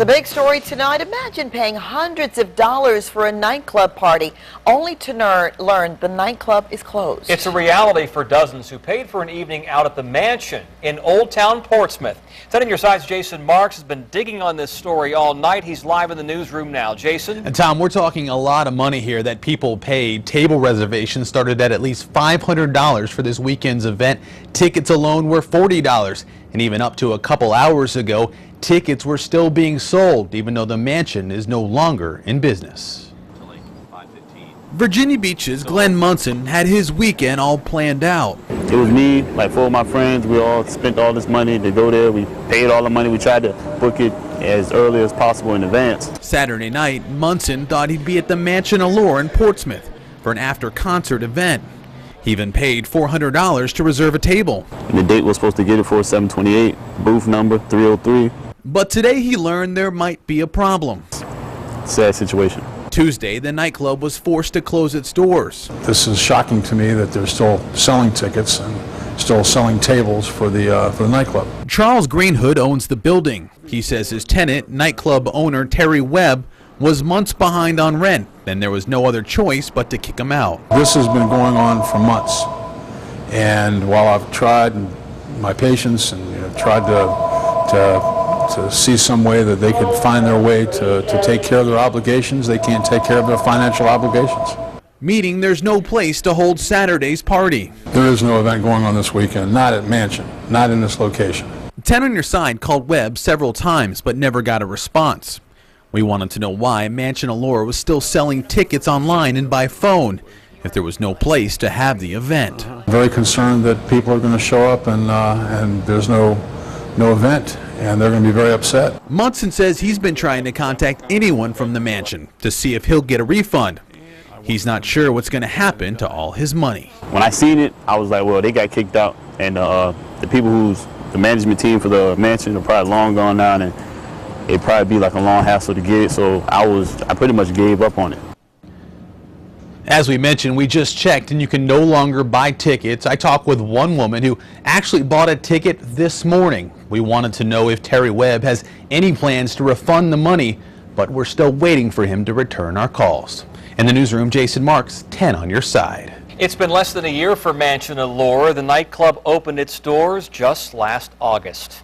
The big story tonight, imagine paying hundreds of dollars for a nightclub party, only to learn the nightclub is closed. It's a reality for dozens who paid for an evening out at the Mansion in Old Town Portsmouth. 10 on your side's Jason Marks has been digging on this story all night. He's live in the newsroom now. Jason? And Tom, we're talking a lot of money here that people paid. Table reservations started at least $500 for this weekend's event. Tickets alone were $40. And even up to a couple hours ago, tickets were still being sold, even though the Mansion is no longer in business. Virginia Beach's Glen Munson had his weekend all planned out. It was me, like 4 of my friends. We all spent all this money to go there. We paid all the money. We tried to book it as early as possible in advance. Saturday night, Munson thought he'd be at the Mansion Allure in Portsmouth for an after-concert event. He even paid $400 to reserve a table. And the date was supposed to get it for 7/28, booth number 303. But today he learned there might be a problem. Sad situation. Tuesday, the nightclub was forced to close its doors. This is shocking to me that they're still selling tickets and still selling tables for the nightclub. Charles Greenhood owns the building. He says his tenant, nightclub owner Terry Webb, was months behind on rent, and there was no other choice but to kick him out. This has been going on for months, and while I've tried my patience and tried to see some way that they could find their way to take care of their obligations, they can't take care of their financial obligations. Meaning there's no place to hold Saturday's party. There is no event going on this weekend, not at Mansion, not in this location. 10 on your side called Webb several times but never got a response. We wanted to know why Mansion Allure was still selling tickets online and by phone if there was no place to have the event. Very concerned that people are going to show up and there's no event, and they're going to be very upset. Munson says he's been trying to contact anyone from the Mansion to see if he'll get a refund. He's not sure what's going to happen to all his money. When I seen it, I was like, well, they got kicked out, and the people who's the management team for the Mansion are probably long gone now, and it'd probably be like a long hassle to get it, so I pretty much gave up on it. As we mentioned, we just checked and you can no longer buy tickets. I talked with one woman who actually bought a ticket this morning. We wanted to know if Terry Webb has any plans to refund the money, but we're still waiting for him to return our calls. In the newsroom, Jason Marks, 10 on your side. It's been less than a year for Mansion Allure. The nightclub opened its doors just last August.